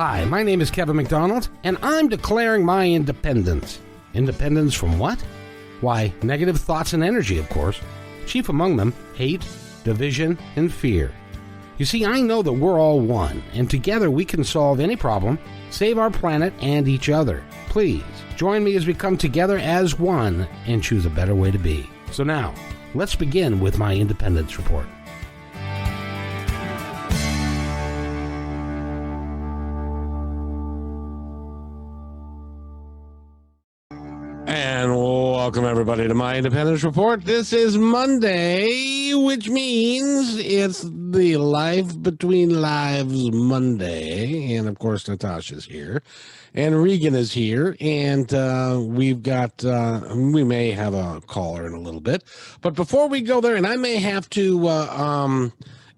Hi, my name is Kevin McDonald, and I'm declaring my independence. Independence from what? Why, negative thoughts and energy, of course. Chief among them, hate, division, and fear. You see, I know that we're all one, and together we can solve any problem, save our planet and each other. Please, join me as we come together as one and choose a better way to be. So now, let's begin with my independence report. And welcome, everybody, to my Independence Report. This is Monday, which means it's the Life Between Lives Monday. And, of course, Natasha's here. And Regen is here. And we've got, we may have a caller in a little bit. But before we go there, and I may have to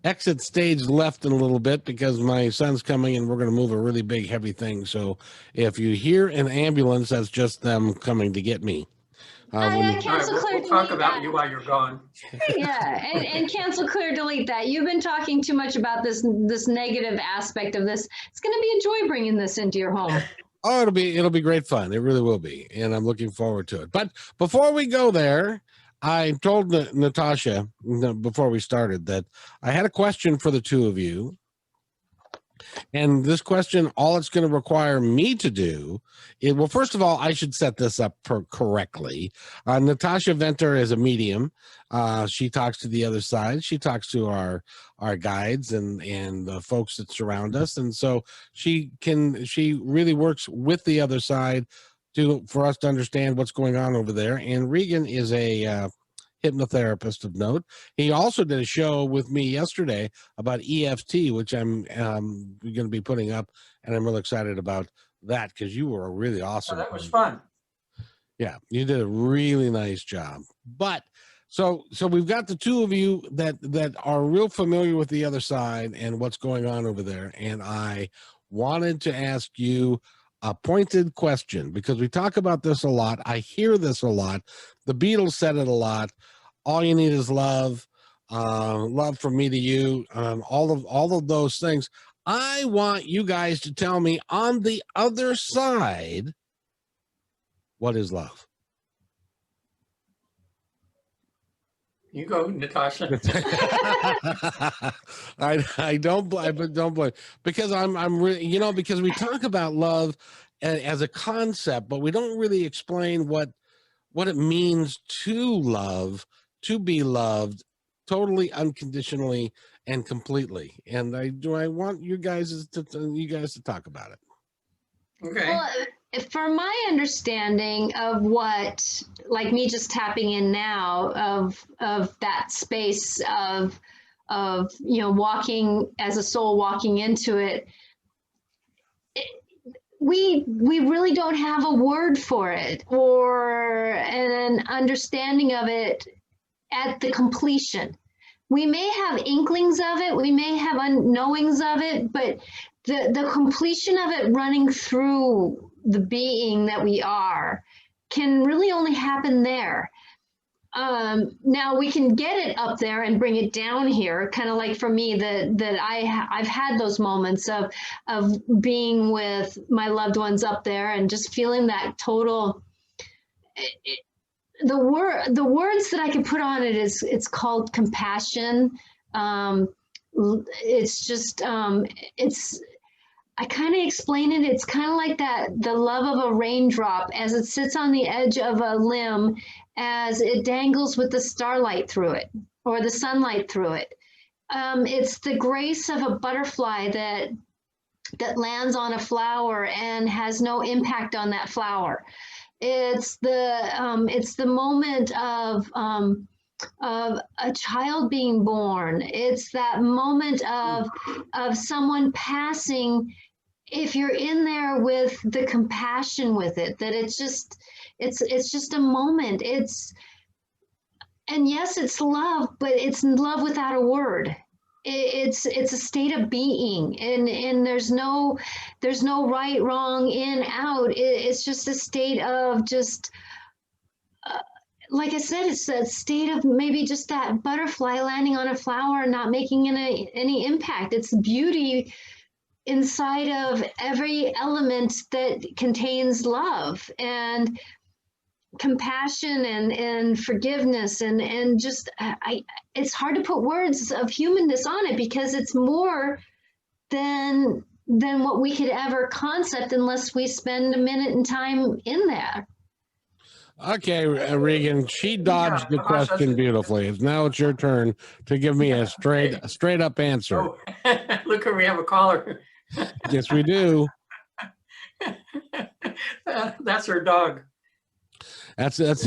exit stage left in a little bit because my son's coming and we're going to move a really big heavy thing. So if you hear an ambulance, that's just them coming to get me. Cancel, clear, we'll talk about you while you're gone. Yeah, and cancel, clear, delete that. You've been talking too much about this negative aspect of this. It's going to be a joy bringing this into your home. Oh, it'll be great fun. It really will be, and I'm looking forward to it. But before we go there, I told Natasha before we started that I had a question for the two of you. And this question, all it's going to require me to do is, well, first of all, I should set this up correctly. Natasha Venter is a medium. She talks to the other side. She talks to our guides and the folks that surround us. And so she really works with the other side for us to understand what's going on over there. And Regen is a hypnotherapist of note. He also did a show with me yesterday about EFT, which I'm going to be putting up, and I'm really excited about that because you were really awesome. Oh, that was fun. Yeah, you did a really nice job. But so we've got the two of you that are real familiar with the other side and what's going on over there, and I wanted to ask you a pointed question because we talk about this a lot. I hear this a lot. The Beatles said it a lot. All you need is love, love from me to you, all of those things. I want you guys to tell me on the other side, what is love? You go, Natasha. I don't blame because I'm really, because we talk about love as a concept, but we don't really explain what it means to love, to be loved totally, unconditionally, and completely. And I want you guys to talk about it. Okay. Well, for my understanding of what, like me just tapping in now of that space of walking as a soul, walking into it, we really don't have a word for it or an understanding of it at the completion. We may have inklings of it, we may have unknowings of it, but the completion of it running through the being that we are can really only happen there. Now we can get it up there and bring it down here, kind of like for me that I've had those moments of being with my loved ones up there and just feeling that total. The words that I can put on it is it's called compassion. It's just I kind of explain it. It's kind of like the love of a raindrop as it sits on the edge of a limb, as it dangles with the starlight through it or the sunlight through it. It's the grace of a butterfly that lands on a flower and has no impact on that flower. It's the moment of a child being born. It's that moment of someone passing. If you're in there with the compassion with it, that it's just a moment. And yes, it's love, but it's love without a word. It's a state of being, and there's no right, wrong, in, out. It's just a state of just, like I said, it's a state of maybe just that butterfly landing on a flower and not making any impact. It's beauty inside of every element that contains love and compassion and forgiveness and just it's hard to put words of humanness on it because it's more than what we could ever concept unless we spend a minute in time in there. Okay, Regan, she dodged the Natasha, question beautifully. Now it's your turn to give me a straight up answer. Oh, look, we have a caller. Yes, we do. That's her dog. That's that's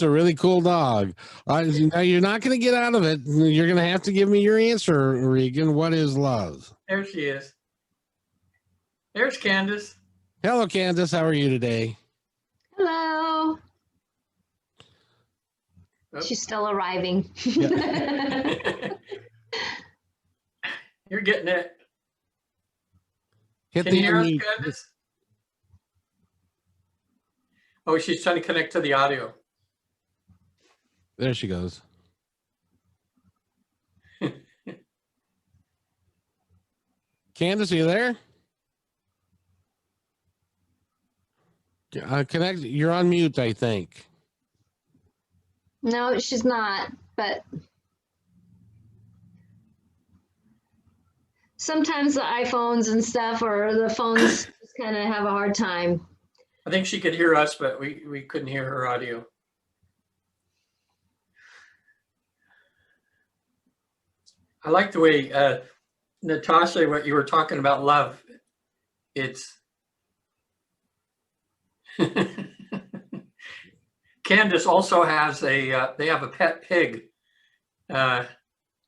a really cool dog. Now you're not going to get out of it. You're going to have to give me your answer, Regan. What is love? There she is. There's Candace. Hello, Candace. How are you today? Hello. Oh. She's still arriving. You're getting it. Hit Can you the hear us, unmute. Candace? Oh, she's trying to connect to the audio. There she goes. Candace, are you there? Connect. You're on mute, I think. No, she's not, but sometimes the iPhones and stuff or the phones just kind of have a hard time. I think she could hear us, but we couldn't hear her audio. I like the way, Natasha, what you were talking about love. It's Candace also has they have a pet pig,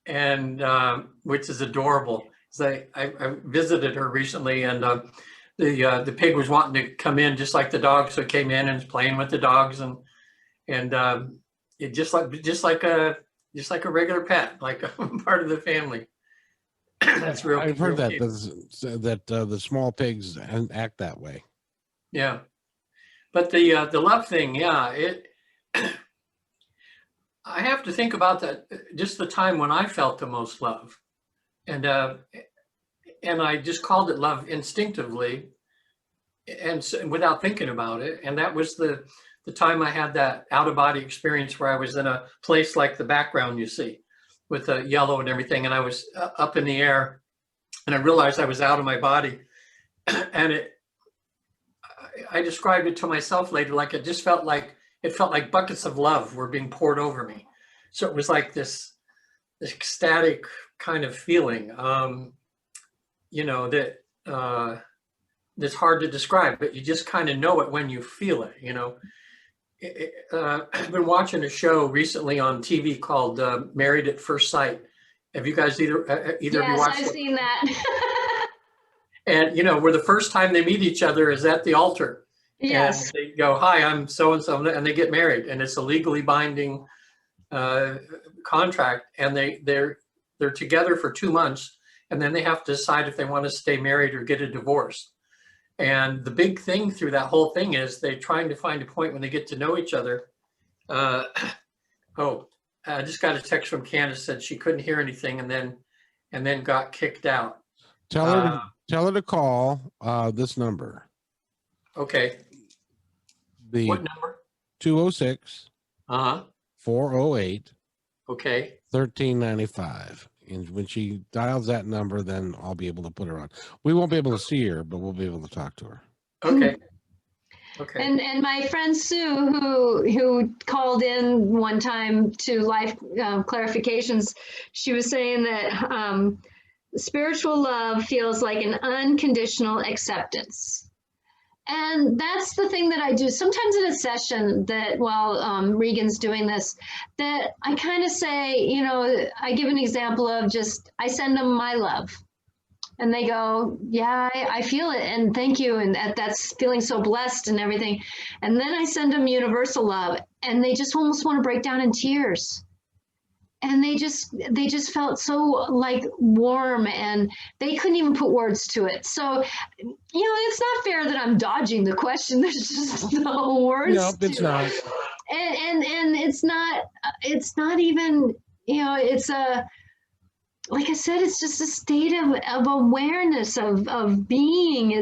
and which is adorable. So I visited her recently, and the pig was wanting to come in just like the dog, so it came in and was playing with the dogs, and it just like a regular pet, like a part of the family. That's real. I've heard real that the small pigs act that way. Yeah, but the love thing, yeah, it. I have to think about that. Just the time when I felt the most love, and I just called it love instinctively, and without thinking about it. And that was the time I had that out of body experience where I was in a place like the background you see, with the yellow and everything, and I was up in the air, and I realized I was out of my body, and I described it to myself later like it felt like buckets of love were being poured over me. So it was like this ecstatic kind of feeling, that's hard to describe, but you just kind of know it when you feel it, I've been watching a show recently on TV called Married at First Sight. Have you guys either of you watched I've it? seen that. And where the first time they meet each other is at the altar. Yes. And they go, "Hi, I'm so and so," and they get married, and it's a legally binding contract, and they're together for 2 months, and then they have to decide if they want to stay married or get a divorce. And the big thing through that whole thing is they're trying to find a point when they get to know each other. I just got a text from Candace, said she couldn't hear anything, and then got kicked out. Tell her to call this number. Okay. What number? 206 408 Okay. 1395. And when she dials that number, then I'll be able to put her on. We won't be able to see her, but we'll be able to talk to her. Okay. Okay. And my friend Sue, who called in one time to Life Clarifications, she was saying that spiritual love feels like an unconditional acceptance. And that's the thing that I do sometimes in a session that while Regan's doing this, that I kind of say, I give an example of I send them my love. And they go, yeah, I feel it. And thank you. And that's feeling so blessed and everything. And then I send them universal love. And they just almost want to break down in tears. And they just felt so like warm, and they couldn't even put words to it. So, it's not fair that I'm dodging the question. There's just no words. No, it's not. And it's not even, it's like I said, it's just a state of awareness, of being.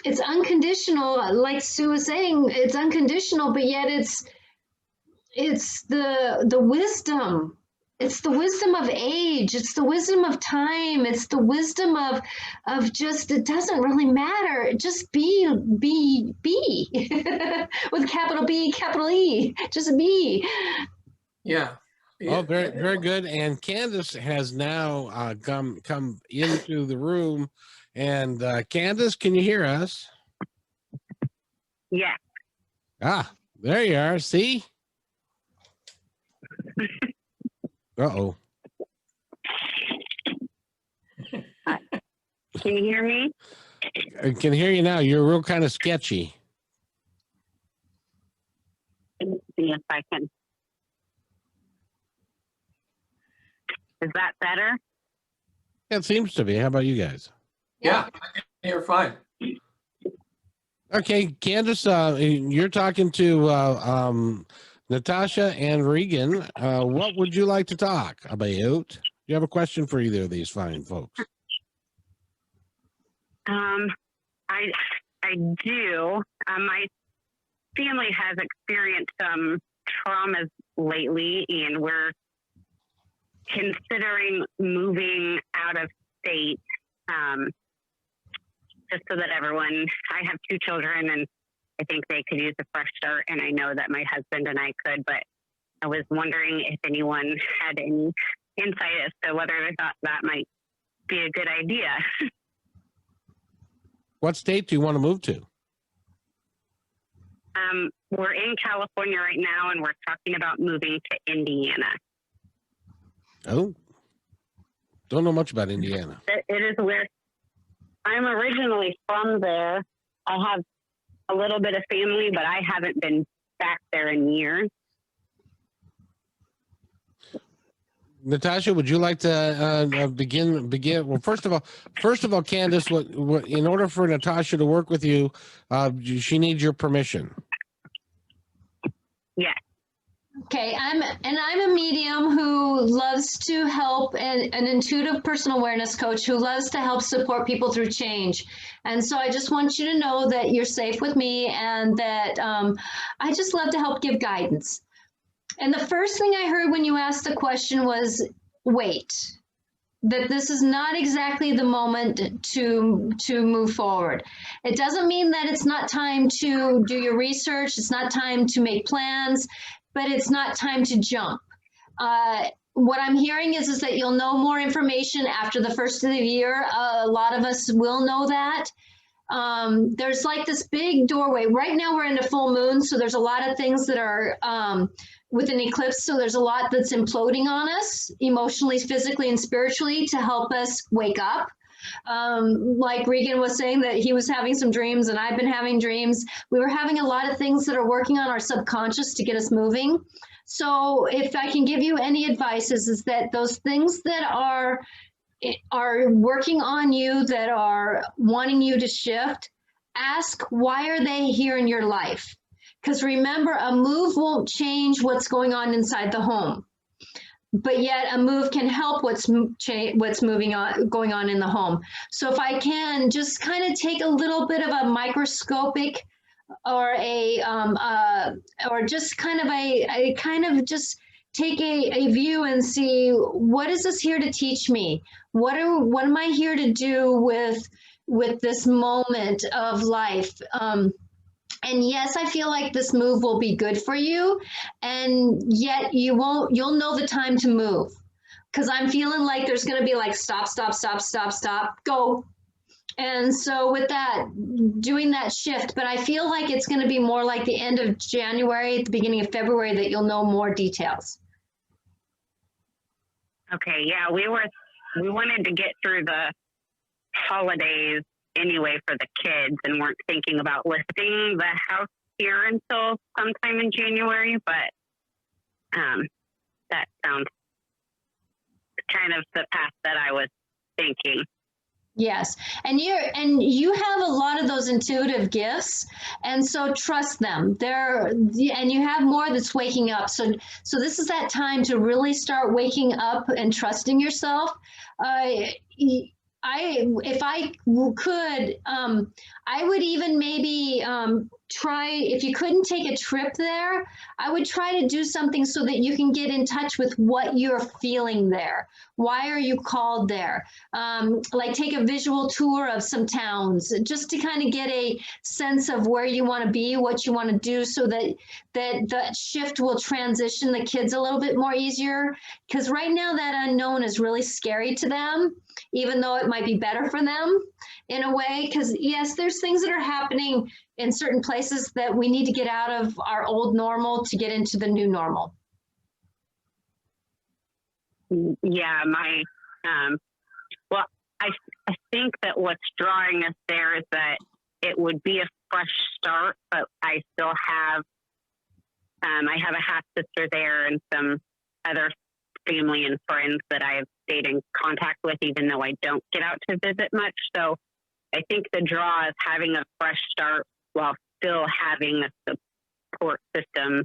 It's unconditional, like Sue was saying, it's unconditional, but yet it's the wisdom. It's the wisdom of age. It's the wisdom of time. It's the wisdom of just, it doesn't really matter. Just be with capital B, capital E. Just be. Yeah. Oh, very, very good. And Candace has now come into the room. And Candace, can you hear us? Yeah. Ah, there you are. See? Uh-oh. Can you hear me? I can hear you now. You're real kind of sketchy. Let me see if I can. Is that better? It seems to be. How about you guys? Yeah, you're fine. Okay, Candace, you're talking to Natasha and Regen. What would you like to talk about? Do you have a question for either of these fine folks? I do. My family has experienced some traumas lately, and we're considering moving out of state. Just so that everyone, I have 2 children, and I think they could use a fresh start, and I know that my husband and I could, but I was wondering if anyone had any insight as to whether they thought that might be a good idea. What state do you want to move to? We're in California right now, and we're talking about moving to Indiana. Oh, don't know much about Indiana. It is weird. I'm originally from there. I have a little bit of family, but I haven't been back there in years. Natasha, would you like to begin? Well, first of all, Candace, what in order for Natasha to work with you, she needs your permission. Yes. Okay, I'm a medium who loves to help, and an intuitive personal awareness coach who loves to help support people through change. And so I just want you to know that you're safe with me, and that I just love to help give guidance. And the first thing I heard when you asked the question was, wait, that this is not exactly the moment to move forward. It doesn't mean that it's not time to do your research. It's not time to make plans, but it's not time to jump. What I'm hearing is that you'll know more information after the first of the year. A lot of us will know that. There's like this big doorway. Right now we're in a full moon, so there's a lot of things that are with an eclipse, so there's a lot that's imploding on us emotionally, physically, and spiritually to help us wake up. Like Regen was saying that he was having some dreams, and I've been having dreams. We were having a lot of things that are working on our subconscious to get us moving. So if I can give you any advice is that those things that are working on you, that are wanting you to shift, ask, why are they here in your life? Because remember, a move won't change what's going on inside the home, but yet a move can help what's going on in the home. So if I can just kind of take a little bit of a microscopic or or just kind of just take a view and see, what is this here to teach me? What am I here to do with this moment of life? And yes, I feel like this move will be good for you, and yet you'll know the time to move, because I'm feeling like there's going to be like stop, go. And so with that, doing that shift, but I feel like it's going to be more like the end of January, at the beginning of February, that you'll know more details. Okay. Yeah, we wanted to get through the holidays anyway for the kids, and weren't thinking about listing the house here until sometime in January, but that sounds kind of the path that I was thinking. Yes. And you have a lot of those intuitive gifts, and so trust them. And you have more that's waking up. So this is that time to really start waking up and trusting yourself. If I could, I would even maybe try, if you couldn't take a trip there, I would try to do something so that you can get in touch with what you're feeling there. Why are you called there? Like take a visual tour of some towns just to kind of get a sense of where you want to be, what you want to do, so that the shift will transition the kids a little bit more easier. Because right now that unknown is really scary to them, even though it might be better for them in a way. Because yes, there's things that are happening in certain places that we need to get out of our old normal to get into the new normal. Yeah, well, I think that what's drawing us there is that it would be a fresh start, but I still have, I have a half sister there and some other family and friends that I've stayed in contact with, even though I don't get out to visit much. So I think the draw is having a fresh start while still having a support system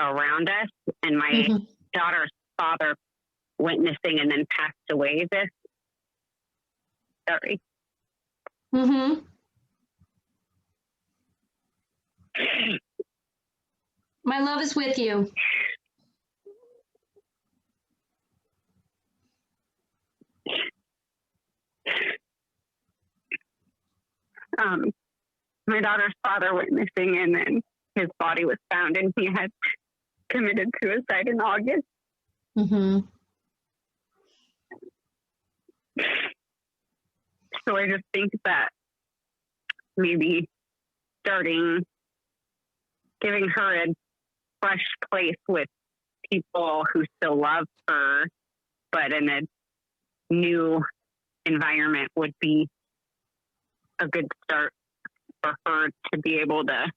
around us. And my daughter's father went missing and then passed away My love is with you. My daughter's father went missing and then his body was found and he had committed suicide in August. So I just think that maybe giving her a fresh place with people who still love her, but in a new environment would be a good start for her to be able to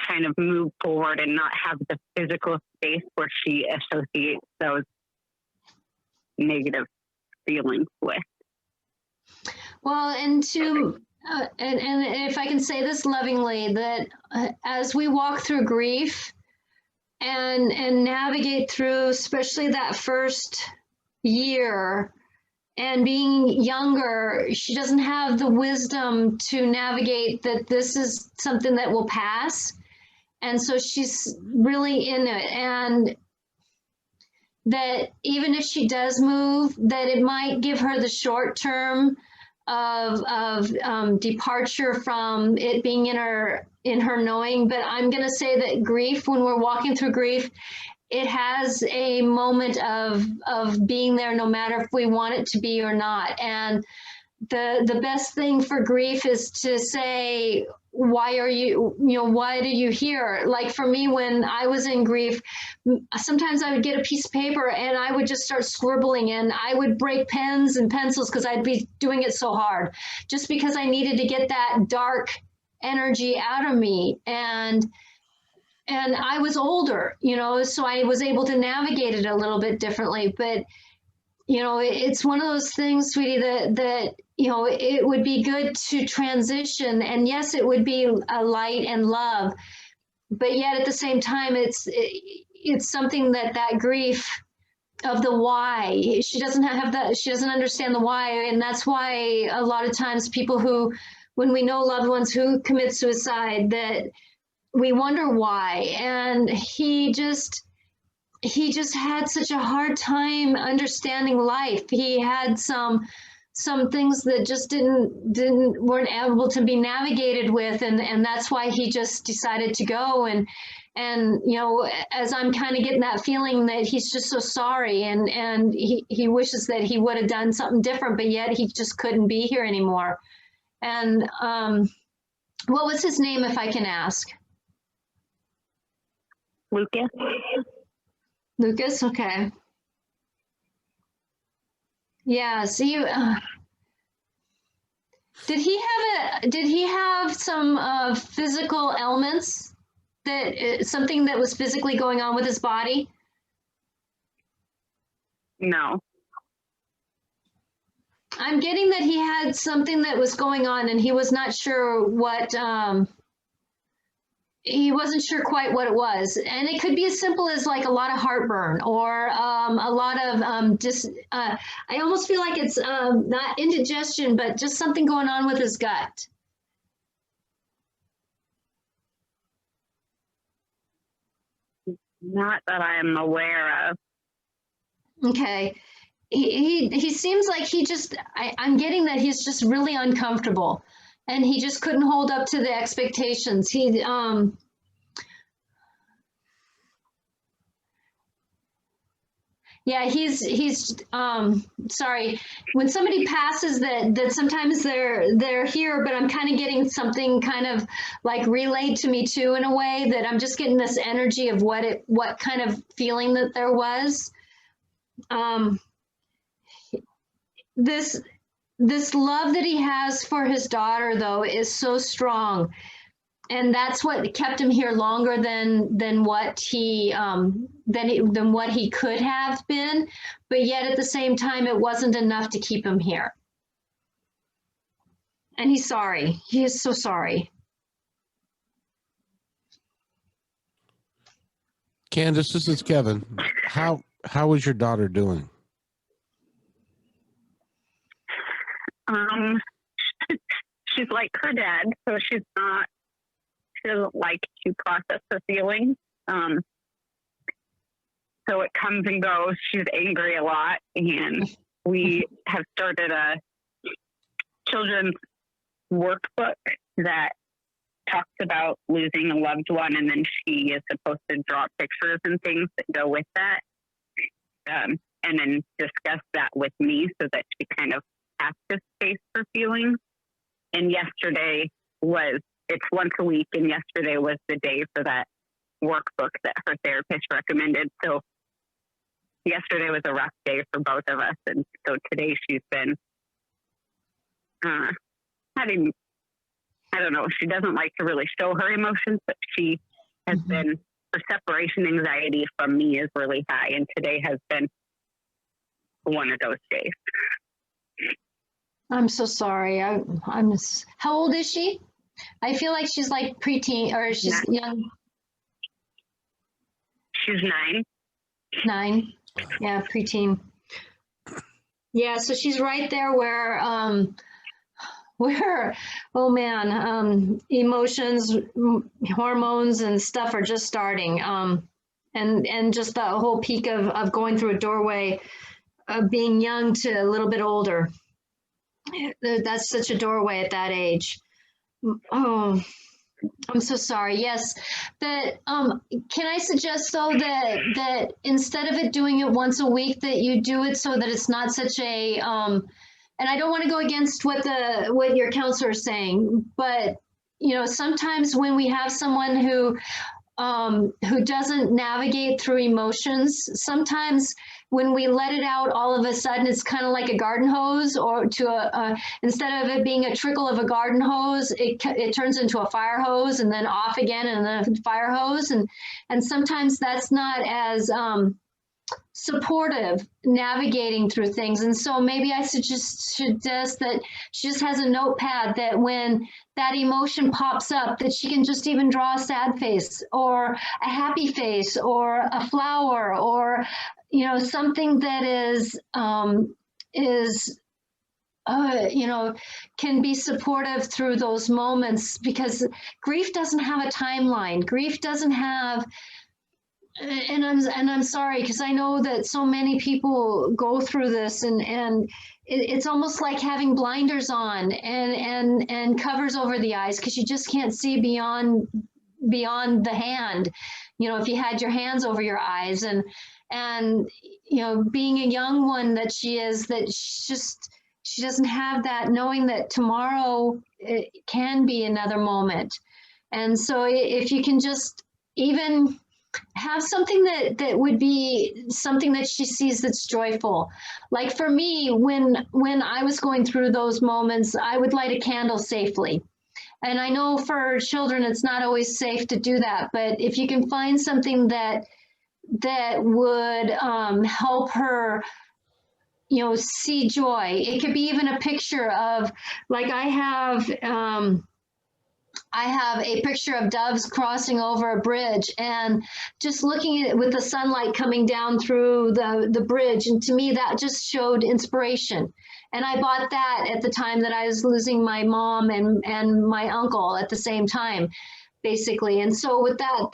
kind of move forward and not have the physical space where she associates those negative feelings with. Well, and if I can say this lovingly, that as we walk through grief and navigate through, especially that first year, and being younger, she doesn't have the wisdom to navigate that this is something that will pass. And so she's really in it. And that even if she does move, that it might give her the short term of departure from it being in her knowing. But I'm going to say that grief, when we're walking through grief, it has a moment of being there no matter if we want it to be or not. And the best thing for grief is to say, why are you here? Like for me, when I was in grief, sometimes I would get a piece of paper and I would just start scribbling, and I would break pens and pencils because I'd be doing it so hard, just because I needed to get that dark energy out of me. And I was older, so I was able to navigate it a little bit differently. But, it's one of those things, sweetie, that it would be good to transition. And yes, it would be a light and love, but yet at the same time, it's something that grief of the why, she doesn't understand the why. And that's why a lot of times people when we know loved ones who commit suicide, that we wonder why. And he just had such a hard time understanding life. He had some things that just weren't able to be navigated with, and that's why he just decided to go. And as I'm kind of getting that feeling that he's just so sorry, and he wishes that he would have done something different, but yet he just couldn't be here anymore. And what was his name, if I can ask? Lucas, okay. Yeah, see, did he have some physical ailments, something that was physically going on with his body? No. I'm getting that he had something that was going on and he was not sure what, he wasn't sure quite what it was. And it could be as simple as like a lot of heartburn or a lot of I almost feel like it's not indigestion, but just something going on with his gut. Not that I'm aware of. Okay. He seems like I'm getting that he's just really uncomfortable and he just couldn't hold up to the expectations. Yeah, he's sorry. When somebody passes that sometimes they're here, but I'm kind of getting something kind of like relayed to me too in a way that I'm just getting this energy of what kind of feeling that there was. This love that he has for his daughter though is so strong, and that's what kept him here longer than what he than what he could have been, but yet at the same time it wasn't enough to keep him here. And he's sorry. He is so sorry. Candace, this is Kevin. How is your daughter doing? She's like her dad, so she doesn't like to process her feelings. So it comes and goes. She's angry a lot, and we have started a children's workbook that talks about losing a loved one, and then she is supposed to draw pictures and things that go with that, and then discuss that with me so that she kind of has to space her feelings. And it's once a week, and yesterday was the day for that workbook that her therapist recommended. So yesterday was a rough day for both of us, and so today she's been having, I don't know, she doesn't like to really show her emotions, but she has been, her separation anxiety from me is really high, and today has been one of those days. I'm so sorry. How old is she? I feel like she's like preteen, or she's young. She's 9. 9. Yeah, preteen. Yeah, so she's right there where oh man, emotions, hormones and stuff are just starting. And just the whole peak of going through a doorway of being young to a little bit older. That's such a doorway at that age. Oh, I'm so sorry. Yes, that can I suggest though that instead of doing it once a week, that you do it so that it's not such a and I don't want to go against what your counselor is saying, but sometimes when we have someone who doesn't navigate through emotions, sometimes when we let it out, all of a sudden it's kind of like a garden hose, or instead of it being a trickle of a garden hose, it turns into a fire hose and then off again and then a fire hose, and sometimes that's not as supportive navigating through things. And so maybe I suggest that she just has a notepad that when that emotion pops up, that she can just even draw a sad face or a happy face or a flower or something that can be supportive through those moments, because grief doesn't have a timeline. Grief doesn't have, and I'm sorry, because I know that so many people go through this, and it's almost like having blinders on and covers over the eyes, because you just can't see beyond the hand. If you had your hands over your eyes, and being a young one that she is, that she doesn't have that knowing that tomorrow it can be another moment. And so if you can just even have something that would be something that she sees that's joyful. Like for me, when I was going through those moments, I would light a candle safely. And I know for children, it's not always safe to do that, but if you can find something that would help her see joy. It could be even a picture of, like I have a picture of doves crossing over a bridge and just looking at it with the sunlight coming down through the bridge. And to me, that just showed inspiration. And I bought that at the time that I was losing my mom and my uncle at the same time, basically. And so with that,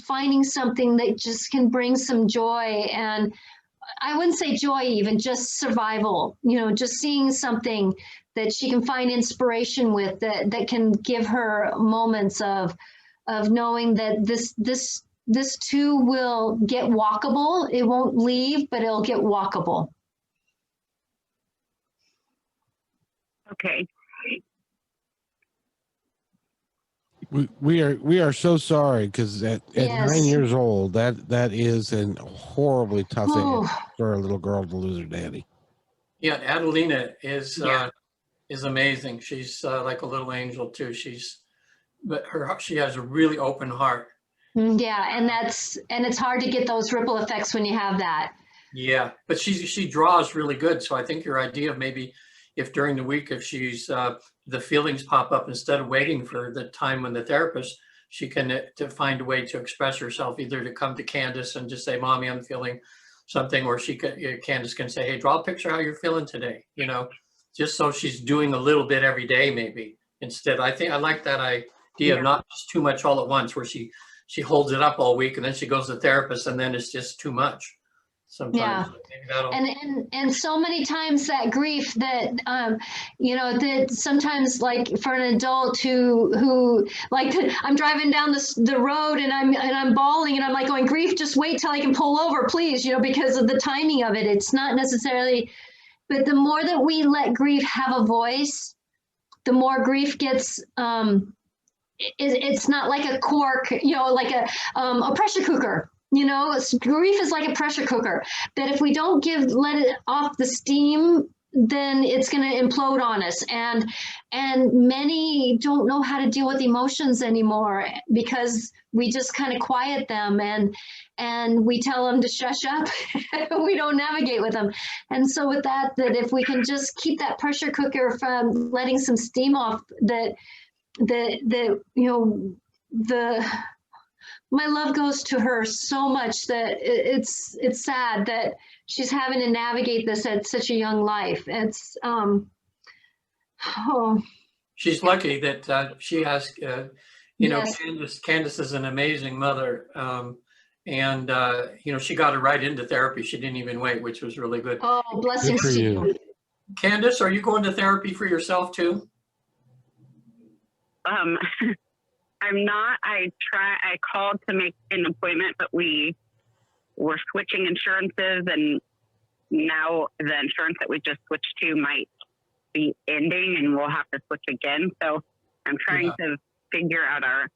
finding something that just can bring some joy, and I wouldn't say joy, even just survival, just seeing something that she can find inspiration with, that can give her moments of knowing that this too will get walkable. It won't leave, but it'll get walkable. Okay. We are so sorry, because at Yes. 9 years old, that is a horribly tough Oh. age for a little girl to lose her daddy. Yeah, Adelina is Yeah. amazing. She's like a little angel too. She has a really open heart. Yeah, and it's hard to get those ripple effects when you have that. Yeah, but she draws really good. So I think your idea of maybe if during the week, if she's the feelings pop up, instead of waiting for the time when the therapist, she can to find a way to express herself, either to come to Candace and just say, "Mommy, I'm feeling something," or Candace can say, "Hey, draw a picture how you're feeling today." Just so she's doing a little bit every day, maybe. Instead, I like that idea of not just too much all at once, where she holds it up all week and then she goes to the therapist and then it's just too much. Sometimes. And so many times that grief that that sometimes, like for an adult who like, I'm driving down the road and I'm bawling and I'm like going, grief, just wait till I can pull over, please, because of the timing of it. It's not necessarily, but the more that we let grief have a voice, the more grief gets it's not like a cork, like a pressure cooker. Grief is like a pressure cooker, that if we don't let it off the steam, then it's going to implode on us. And many don't know how to deal with emotions anymore, because we just kind of quiet them and we tell them to shush up. We don't navigate with them. And so with that if we can just keep that pressure cooker from letting some steam off, my love goes to her so much that it's sad that she's having to navigate this at such a young life. It's She's lucky that she has Yes. Candace is an amazing mother, and she got her right into therapy. She didn't even wait, which was really good. Oh, blessings Good for to you. you. Candace, are you going to therapy for yourself too? I'm not. I called to make an appointment, but we were switching insurances, and now the insurance that we just switched to might be ending and we'll have to switch again. So I'm trying to figure out our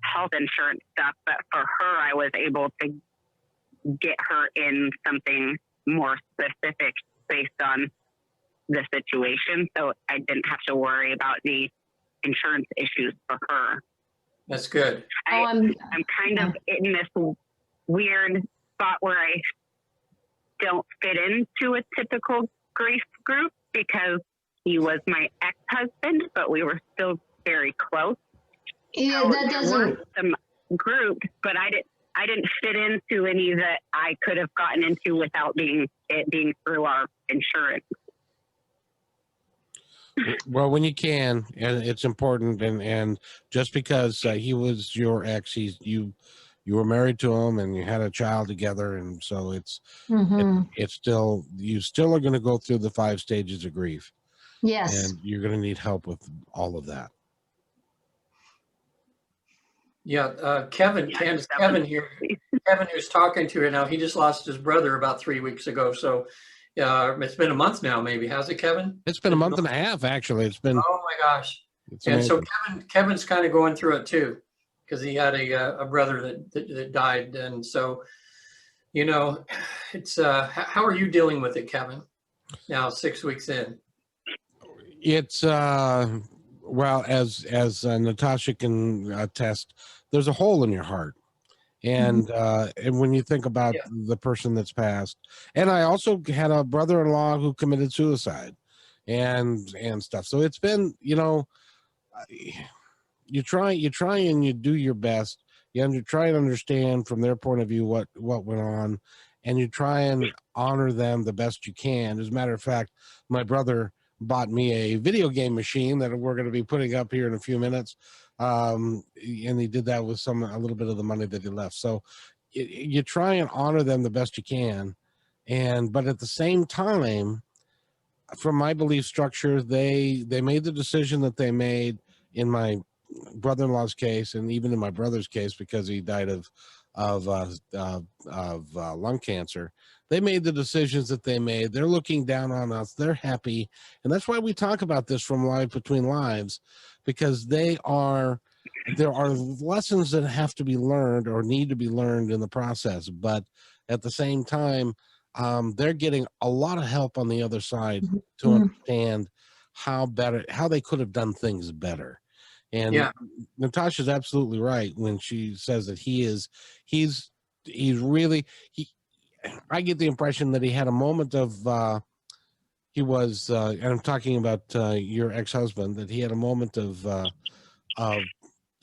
health insurance stuff. But for her, I was able to get her in something more specific based on the situation. So I didn't have to worry about the insurance issues for her. That's good. I'm kind of in this weird spot where I don't fit into a typical grief group because he was my ex-husband, but we were still very close. Yeah, so that doesn't. There were some groups, but I didn't fit into any that I could have gotten into without being through our insurance. Well, when you can, and it's important, and just because he was your ex, you were married to him and you had a child together, and so it's still, you still are going to go through the 5 stages of grief. Yes. And you're going to need help with all of that. Yeah, Kevin here. Kevin, who's talking to her now, he just lost his brother about 3 weeks ago. So it's been a month now, maybe. How's it, Kevin? It's been a month and a half, actually. It's been. Oh my gosh! And so Kevin's kind of going through it too, because he had a brother that died, and so it's how are you dealing with it, Kevin? Now 6 weeks in. It's well, as Natasha can attest, there's a hole in your heart, And when you think about Yeah. the person that's passed, and I also had a brother-in-law who committed suicide and stuff. So it's been, you try and you do your best. You try and understand from their point of view what went on, and you try and honor them the best you can. As a matter of fact, my brother bought me a video game machine that we're going to be putting up here in a few minutes, and he did that with a little bit of the money that he left. So you try and honor them the best you can, but at the same time, from my belief structure, they made the decision that they made in my brother-in-law's case, and even in my brother's case, because he died of lung cancer. They made the decisions that they made. They're looking down on us. They're happy, and that's why we talk about this from Live Between Lives, because there are lessons that have to be learned or need to be learned in the process. But at the same time, they're getting a lot of help on the other side to understand how they could have done things better. And Yeah. Natasha's absolutely right when she says that he's really, I get the impression that he had a moment of, and I'm talking about your ex-husband, that he had a moment of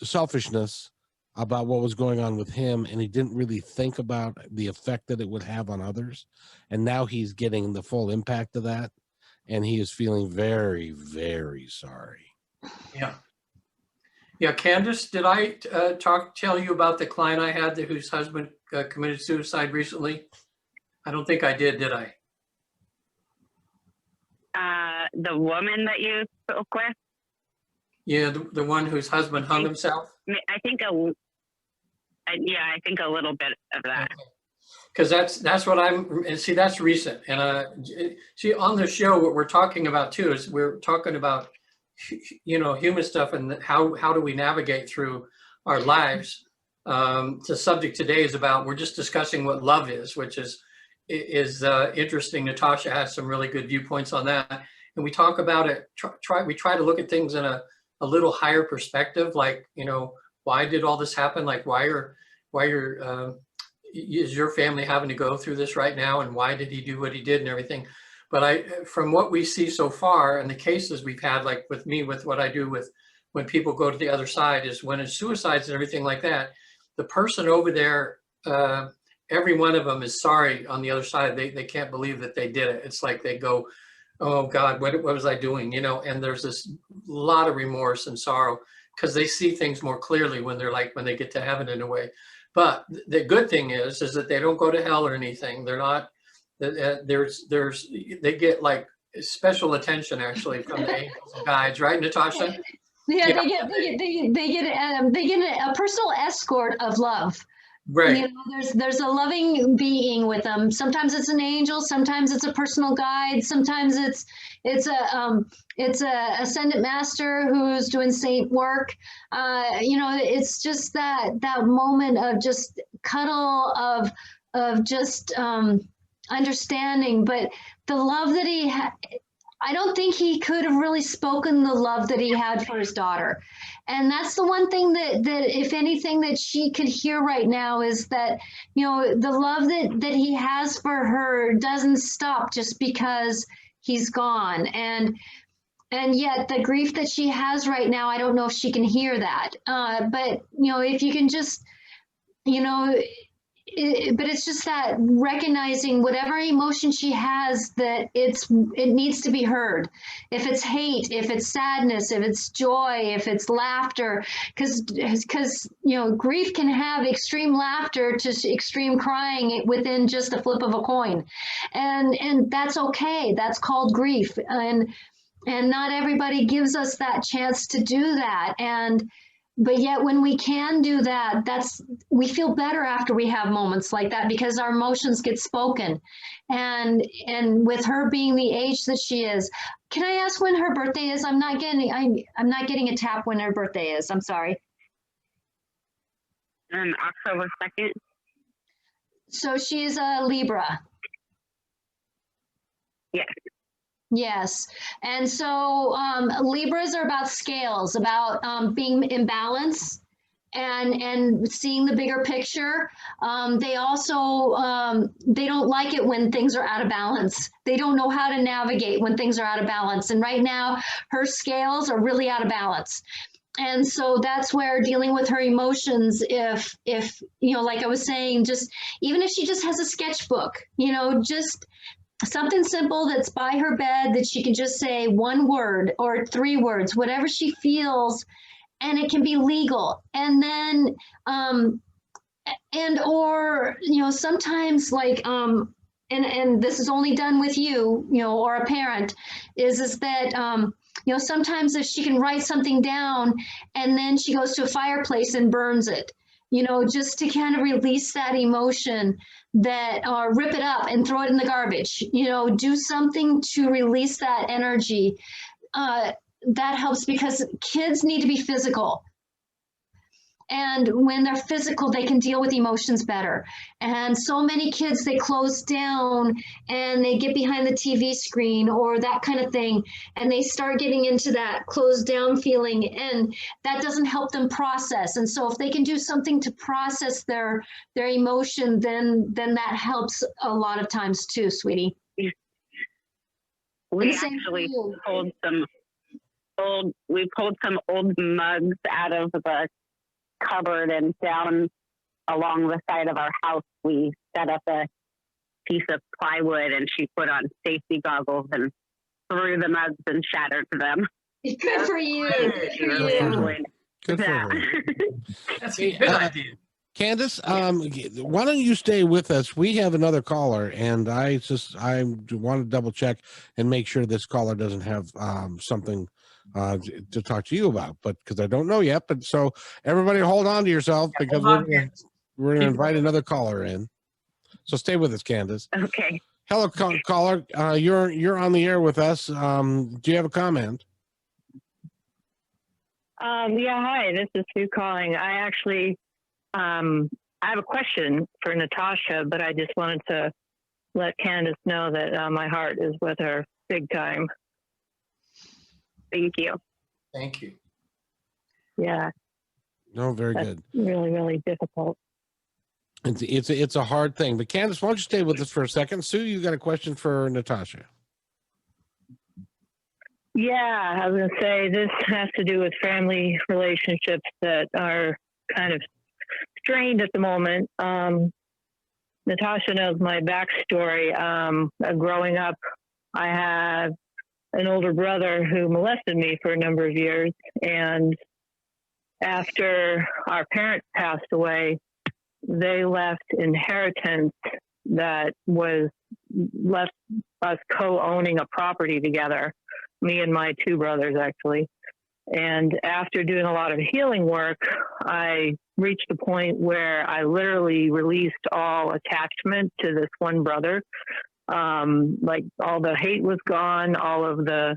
selfishness about what was going on with him, and he didn't really think about the effect that it would have on others. And now he's getting the full impact of that, and he is feeling very, very sorry. Yeah. Yeah, Candace, did I tell you about the client I had whose husband committed suicide recently? I don't think I did I? The woman that you spoke with? Yeah, the one whose husband hung himself? I think a little bit of that. Because that's what and see, that's recent. And see, on the show, what we're talking about too is we're talking about human stuff and how do we navigate through our lives. The subject today is about, we're just discussing what love is, which is interesting. Natasha has some really good viewpoints on that, and we talk about it. We try to look at things in a little higher perspective, like why did all this happen? Like is your family having to go through this right now, and why did he do what he did and everything. But from what we see so far and the cases we've had, like with me, with what I do with when people go to the other side, is when it's suicides and everything like that, the person over there, every one of them is sorry on the other side. They can't believe that they did it. It's like they go, oh God, what was I doing? And there's this lot of remorse and sorrow because they see things more clearly when they get to heaven in a way. But the good thing is that they don't go to hell or anything. They're not, they get like special attention actually from the angels and guides, right, Natasha? Yeah, they get a personal escort of love. Right. There's a loving being with them. Sometimes it's an angel, sometimes it's a personal guide, sometimes it's a ascendant master who's doing saint work. It's just that moment of just cuddle of just understanding. But the love that he had, I don't think he could have really spoken the love that he had for his daughter. And that's the one thing that if anything that she could hear right now is that, the love that he has for her doesn't stop just because he's gone. And yet the grief that she has right now, I don't know if she can hear that. But, if you can just, but it's just that recognizing whatever emotion she has, that it needs to be heard. If it's hate, if it's sadness, if it's joy, if it's laughter, because grief can have extreme laughter to extreme crying within just a flip of a coin, and that's okay. That's called grief, and not everybody gives us that chance to do that. But yet when we can do that, we feel better after we have moments like that, because our emotions get spoken. And with her being the age that she is, can I ask when her birthday is? I'm not getting a tap when her birthday is. I'm sorry. October 2nd. So she's a Libra. Yes. Yes. And so Libras are about scales, about being in balance and seeing the bigger picture. They also they don't like it when things are out of balance. They don't know how to navigate when things are out of balance. And right now, her scales are really out of balance. And so that's where dealing with her emotions, if you know, like I was saying, just even if she just has a sketchbook, you know, just something simple that's by her bed that she can just say one word or 3 words, whatever she feels, and it can be legal. And then and or you know, sometimes like and this is only done with you know, or a parent, is that you know, sometimes if she can write something down and then she goes to a fireplace and burns it, you know, just to kind of release that emotion, that or rip it up and throw it in the garbage, you know, do something to release that energy. That helps, because kids need to be physical. And when they're physical, they can deal with emotions better. And so many kids, they close down and they get behind the TV screen or that kind of thing. And they start getting into that closed down feeling, and that doesn't help them process. And so if they can do something to process their emotion, then that helps a lot of times too, sweetie. We actually pulled some old mugs out of the cupboard, and down along the side of our house we set up a piece of plywood, and she put on safety goggles and threw the mugs and shattered them. Good for you. Good for Really you. enjoyed Good for that. her. That's a good idea. Candace, why don't you stay with us? We have another caller, and I want to double check and make sure this caller doesn't have something to talk to you about, but because I don't know yet. But so everybody, hold on to yourself, because we're going to invite another caller in. So stay with us, Candace. Okay. Hello, caller. You're on the air with us. Do you have a comment? Yeah, hi. This is Sue calling. I actually. I have a question for Natasha, but I just wanted to let Candace know that my heart is with her big time. Thank you. Thank you. Yeah. No, very That's good. really, really difficult. It's a hard thing. But Candace, why don't you stay with us for a second? Sue, you got a question for Natasha? Yeah, I was going to say this has to do with family relationships that are kind of strained at the moment. Natasha knows my backstory. Growing up, I had an older brother who molested me for a number of years. And after our parents passed away, they left inheritance that was left us co-owning a property together, me and my 2 brothers, actually. And after doing a lot of healing work, I reached a point where I literally released all attachment to this one brother. Like all the hate was gone, all of the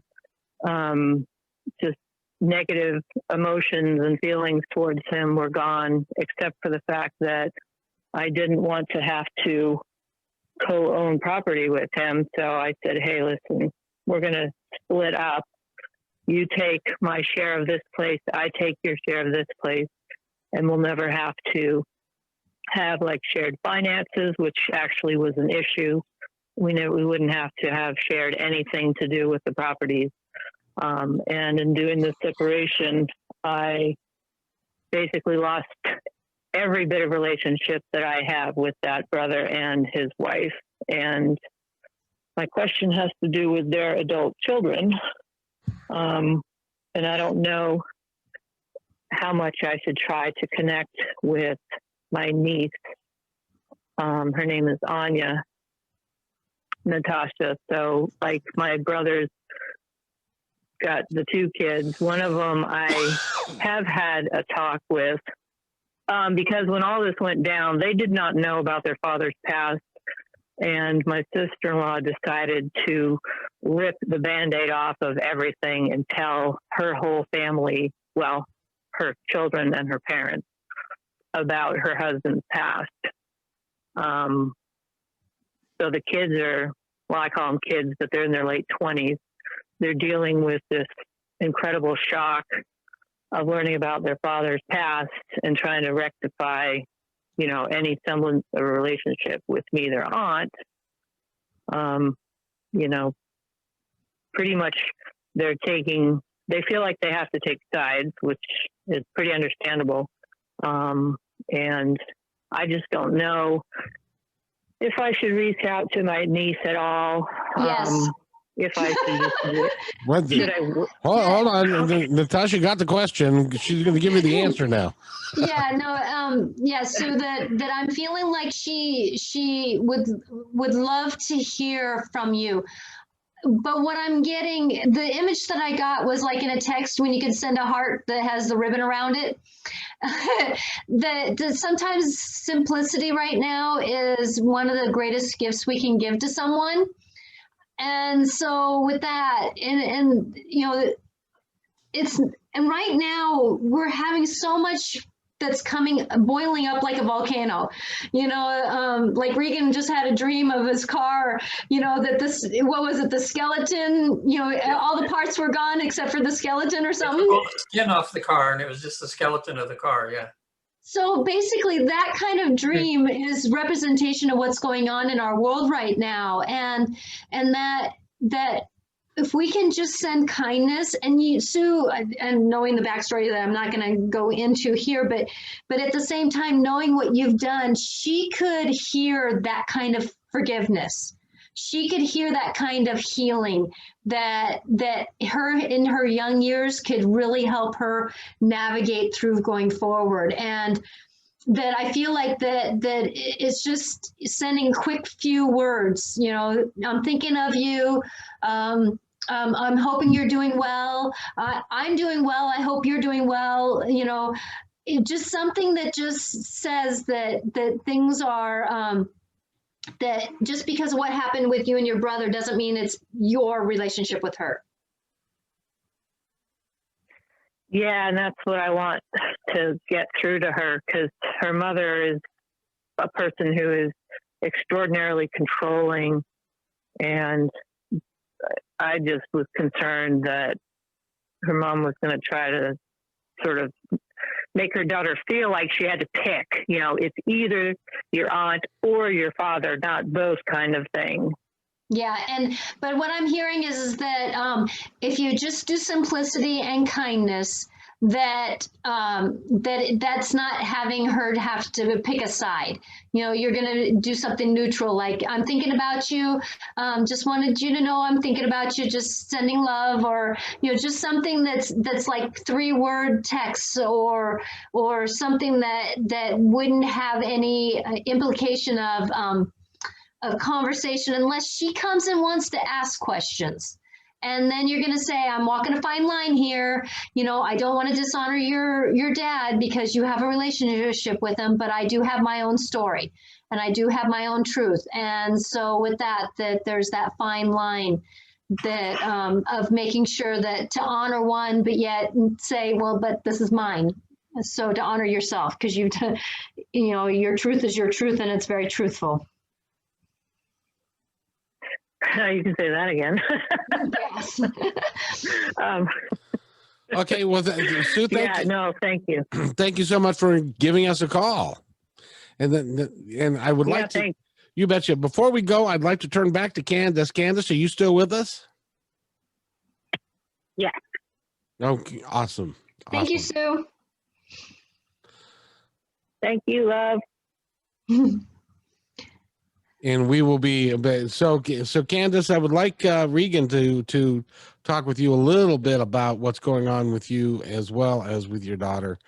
just negative emotions and feelings towards him were gone, except for the fact that I didn't want to have to co-own property with him. So I said, hey, listen, we're going to split up. You take my share of this place, I take your share of this place, and we'll never have to have like shared finances, which actually was an issue. We wouldn't have to have shared anything to do with the properties. And in doing this separation, I basically lost every bit of relationship that I have with that brother and his wife. And my question has to do with their adult children. And I don't know how much I should try to connect with my niece. Her name is Anya, Natasha. So like my brother's got the 2 kids. One of them I have had a talk with because when all this went down, they did not know about their father's past. And my sister-in-law decided to rip the Band-Aid off of everything and tell her whole family, well, her children and her parents, about her husband's past. So the kids are, well, I call them kids, but they're in their late 20s. They're dealing with this incredible shock of learning about their father's past and trying to rectify, you know, any semblance of a relationship with me, their aunt. You know, pretty much they feel like they have to take sides, which is pretty understandable. And I just don't know if I should reach out to my niece at all. Yes. If I should What the- should I? hold on. Natasha got the question. She's going to give you the answer now. Yeah, no, yeah, so that I'm feeling like she would love to hear from you. But what I'm getting, the image that I got was like in a text when you can send a heart that has the ribbon around it. that sometimes simplicity right now is one of the greatest gifts we can give to someone. And so with that, and you know, and right now we're having so much that's boiling up like a volcano, you know, like Regen just had a dream of his car, you know, that what was it, the skeleton, you know, all the parts were gone except for the skeleton or something. Pulled the skin off the car and it was just the skeleton of the car, yeah. So basically that kind of dream is representation of what's going on in our world right now. And that if we can just send kindness, and Sue, and knowing the backstory that I'm not going to go into here, but at the same time, knowing what you've done, she could hear that kind of forgiveness. She could hear that kind of healing that her in her young years could really help her navigate through going forward. And that I feel like that it's just sending quick few words, you know, I'm thinking of you. I'm hoping you're doing well. I'm doing well. I hope you're doing well. You know, just something that just says that things are, that just because of what happened with you and your brother doesn't mean it's your relationship with her. Yeah, and that's what I want to get through to her, because her mother is a person who is extraordinarily controlling, and I just was concerned that her mom was going to try to sort of make her daughter feel like she had to pick, you know, it's either your aunt or your father, not both, kind of thing. Yeah, but what I'm hearing is that if you just do simplicity and kindness, that's not having her have to pick a side. You know, you're going to do something neutral, like I'm thinking about you. Just wanted you to know I'm thinking about you. Just sending love, or you know, just something that's like 3-word texts, or something that wouldn't have any implication of conversation unless she comes and wants to ask questions. And then you're going to say, I'm walking a fine line here. You know, I don't want to dishonor your dad because you have a relationship with him, but I do have my own story and I do have my own truth. And so with that there's that fine line that of making sure that to honor one, but yet say, well, but this is mine. So to honor yourself, because you know, your truth is your truth and it's very truthful. You can say that again. Yes. Okay, well, Sue, thank you. Thank you so much for giving us a call. And I would like to, you betcha. Before we go, I'd like to turn back to Candace. Candace, are you still with us? Yeah. Okay, awesome. Thank you, Sue. Thank you, love. And we will be so Candace, I would like Regen to talk with you a little bit about what's going on with you as well as with your daughter.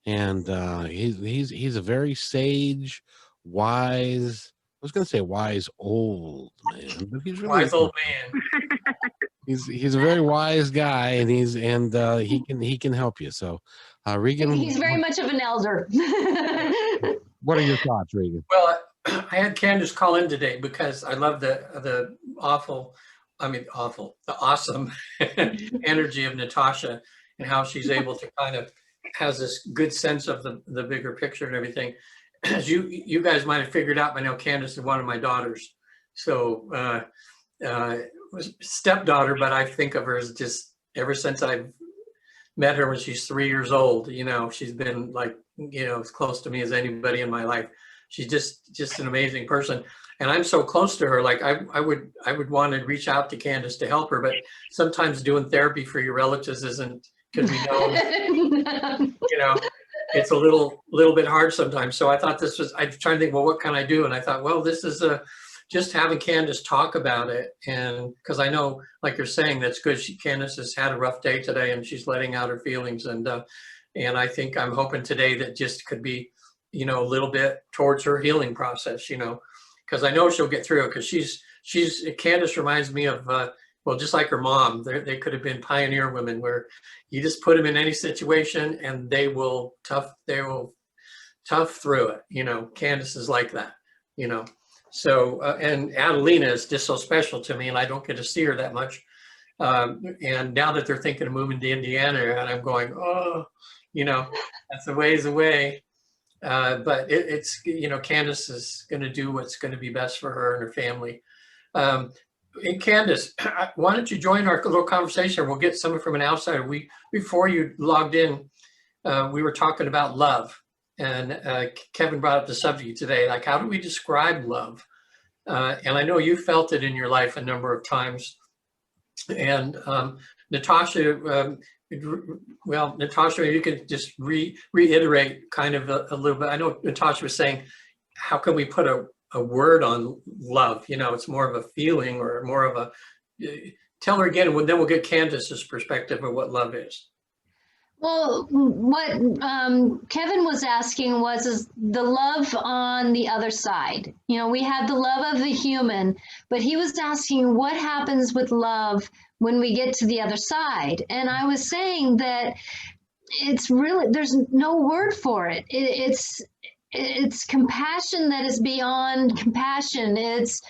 And he's a very sage, wise, I was going to say wise old man, but he's really Wise old man. He's a very wise guy, and he can help you. So Regen, he's very much of an elder. What are your thoughts, Regen? Well, I had Candace call in today because I love the awesome energy of Natasha and how she's able to kind of has this good sense of the bigger picture and everything. As you guys might have figured out by now, Candace is one of my daughters. So stepdaughter, but I think of her as just ever since I've met her when she's 3 years old. You know, she's been like, you know, as close to me as anybody in my life. She's just an amazing person. And I'm so close to her. Like I would want to reach out to Candace to help her, but sometimes doing therapy for your relatives isn't, because we know, you know, it's a little bit hard sometimes. So I thought this was, I'm trying to think, well, what can I do? And I thought, well, this is just having Candace talk about it. And because I know, like you're saying, that's good. Candace has had a rough day today and she's letting out her feelings. And I think I'm hoping today that just could be, you know, a little bit towards her healing process, you know, because I know she'll get through it, because Candace reminds me of, well, just like her mom. They could have been pioneer women where you just put them in any situation and they will tough through it. You know, Candace is like that, you know. So, and Adelina is just so special to me, and I don't get to see her that much. And now that they're thinking of moving to Indiana, and I'm going, oh, you know, that's a ways away. But it's, you know, Candace is going to do what's going to be best for her and her family. And Candace, why don't you join our little conversation? We'll get someone from an outsider. Before you logged in, we were talking about love, and Kevin brought up the subject today, like, how do we describe love? And I know you felt it in your life a number of times. And Natasha, well, Natasha, you could just reiterate kind of a little bit. I know Natasha was saying, how can we put a word on love? You know, it's more of a feeling, or more of a, tell her again, and then we'll get Candace's perspective of what love is. Well, what Kevin was asking is the love on the other side. You know, we have the love of the human, but he was asking what happens with love when we get to the other side. And I was saying that it's really, there's no word for it. It's compassion that is beyond compassion. It's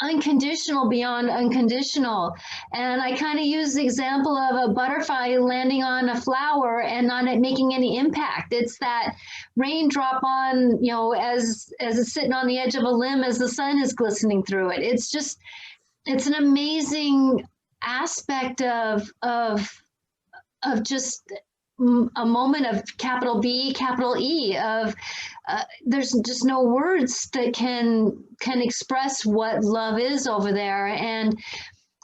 unconditional beyond unconditional. And I kind of use the example of a butterfly landing on a flower and not making any impact. It's that raindrop on, you know, as it's sitting on the edge of a limb as the sun is glistening through it. It's just, it's an amazing aspect of just a moment of capital B, capital E, of there's just no words that can express what love is over there. And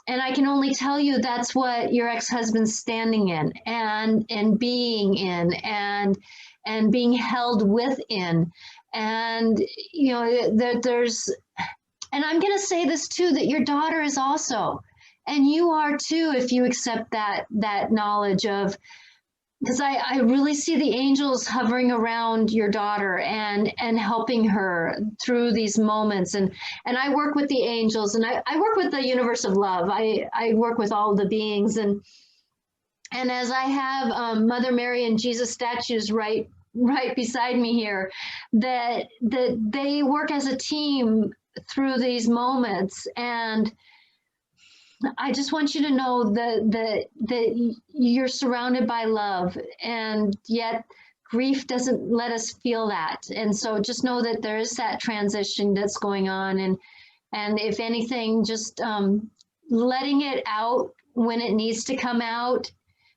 I can only tell you that's what your ex-husband's standing in and being in and being held within. And, you know, there's, and I'm going to say this too, that your daughter is also, and you are too, if you accept that knowledge of, because I really see the angels hovering around your daughter and helping her through these moments. And I work with the angels, and I work with the universe of love. I work with all the beings. And as I have Mother Mary and Jesus statues right beside me here, that they work as a team through these moments. And I just want you to know that you're surrounded by love, and yet grief doesn't let us feel that. And so just know that there is that transition that's going on. And if anything, just letting it out when it needs to come out,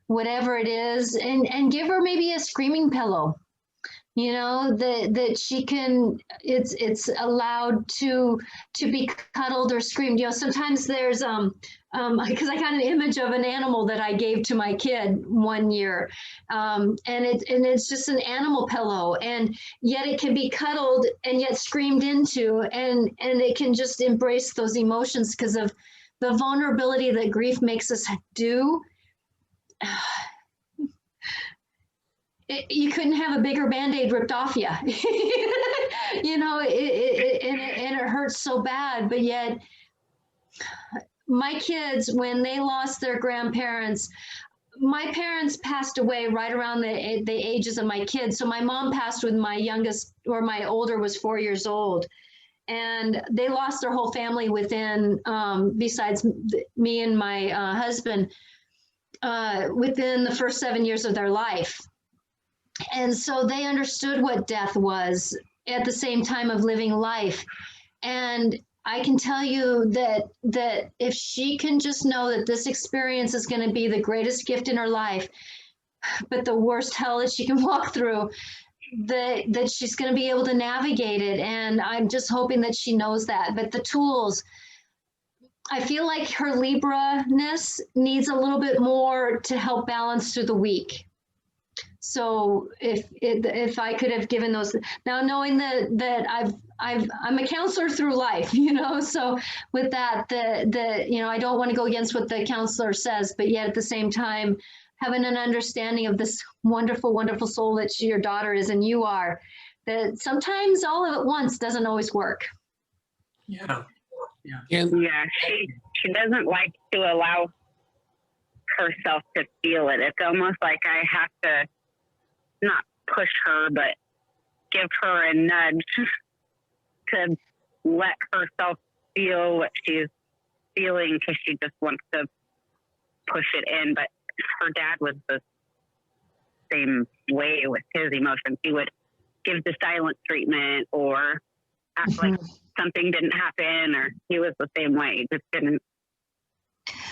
whatever it is, and give her maybe a screaming pillow. You know, that she can, it's allowed to be cuddled or screamed. You know, sometimes there's because I got an image of an animal that I gave to my kid one year, and it's just an animal pillow, and yet it can be cuddled and yet screamed into, and it can just embrace those emotions because of the vulnerability that grief makes us do. You couldn't have a bigger Band-Aid ripped off you. You know, and it hurts so bad, but yet my kids, when they lost their grandparents, my parents passed away right around the ages of my kids. So my mom passed when my youngest, or my older, was 4 years old. And they lost their whole family within, besides me and my husband, within the first 7 years of their life. And so they understood what death was at the same time of living life. And I can tell you that if she can just know that this experience is going to be the greatest gift in her life, but the worst hell that she can walk through, that she's going to be able to navigate it. And I'm just hoping that she knows that. But the tools, I feel like her Libra-ness needs a little bit more to help balance through the week. So if I could have given those, now knowing that I'm a counselor through life, you know, so with that, you know, I don't want to go against what the counselor says, but yet at the same time, having an understanding of this wonderful, wonderful soul that your daughter is and you are, that sometimes all of it once doesn't always work. Yeah. And Yeah, she doesn't like to allow herself to feel it. It's almost like I have to not push her, but give her a nudge to let herself feel what she's feeling, because she just wants to push it in. But her dad was the same way with his emotions. He would give the silent treatment or act like something didn't happen, or he was the same way. He just didn't.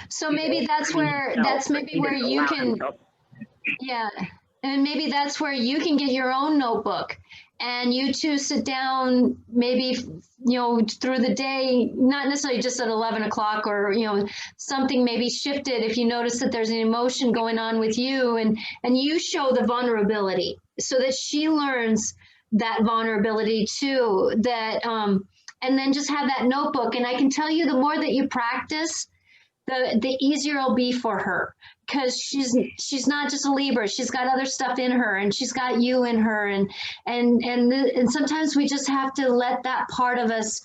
So maybe that's where you can, yeah. And maybe that's where you can get your own notebook and you two sit down, maybe, you know, through the day, not necessarily just at 11 o'clock or, you know, something maybe shifted. If you notice that there's an emotion going on with you and you show the vulnerability so that she learns that vulnerability too, that, and then just have that notebook. And I can tell you the more that you practice, the easier it'll be for her, because she's not just a Libra. She's got other stuff in her, and she's got you in her, and sometimes we just have to let that part of us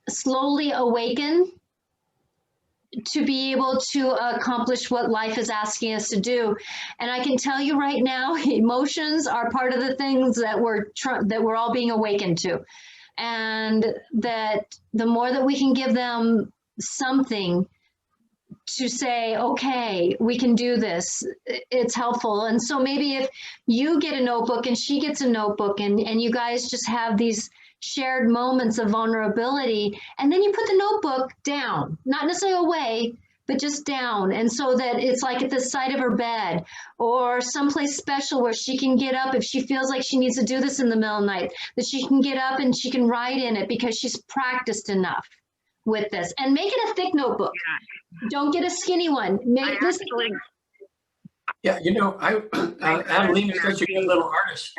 slowly awaken to be able to accomplish what life is asking us to do. And I can tell you right now, emotions are part of the things that we're all being awakened to, and that the more that we can give them something to say, okay, we can do this, it's helpful. And so maybe if you get a notebook and she gets a notebook, and you guys just have these shared moments of vulnerability, and then you put the notebook down, not necessarily away, but just down. And so that it's like at the side of her bed or someplace special where she can get up if she feels like she needs to do this in the middle of the night, that she can get up and she can write in it because she's practiced enough with this. And make it a thick notebook. Yeah. Don't get a skinny one. Make this. Yeah, you know, Adeline is such a good little artist.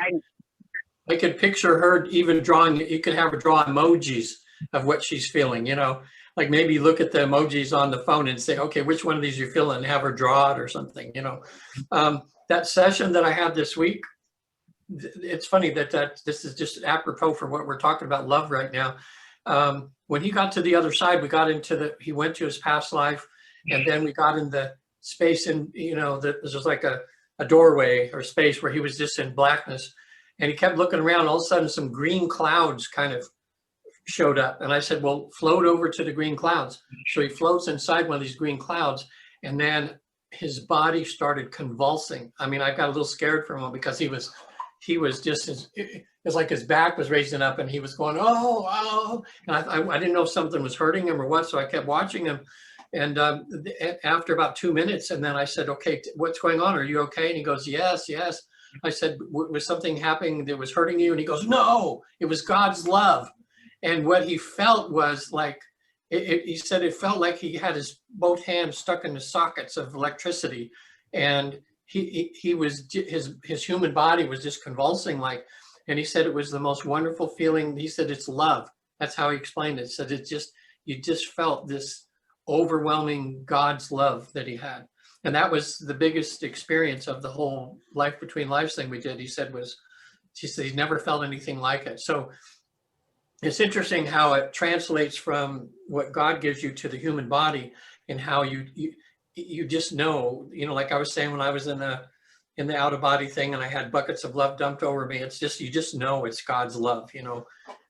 I could picture her even drawing, you could have her draw emojis of what she's feeling, you know, like maybe look at the emojis on the phone and say, okay, which one of these you feel, and have her draw it or something, you know. That session that I had this week, it's funny that this is just apropos for what we're talking about, love right now. When he got to the other side, we got into he went to his past life, and then we got in the space, and you know, this was like a doorway or space where he was just in blackness, and he kept looking around. All of a sudden, some green clouds kind of showed up, and I said, well, float over to the green clouds. So he floats inside one of these green clouds, and then his body started convulsing. I mean, I got a little scared for him because he was just, it was like his back was raising up and he was going, oh, and I didn't know if something was hurting him or what, so I kept watching him. And after about 2 minutes, and then I said, okay, what's going on? Are you okay? And he goes, yes. I said, was something happening that was hurting you? And he goes, no, it was God's love. And what he felt was like, he said it felt like he had his both hands stuck in the sockets of electricity. And he was, his human body was just convulsing like, and he said it was the most wonderful feeling. He said it's love. That's how he explained it. He said you just felt this overwhelming God's love that he had. And that was the biggest experience of the whole Life Between Lives thing we did. He said he never felt anything like it. So it's interesting how it translates from what God gives you to the human body, and how you just know, you know, like I was saying when I was in the out of body thing and I had buckets of love dumped over me. It's just, you just know it's God's love, you know.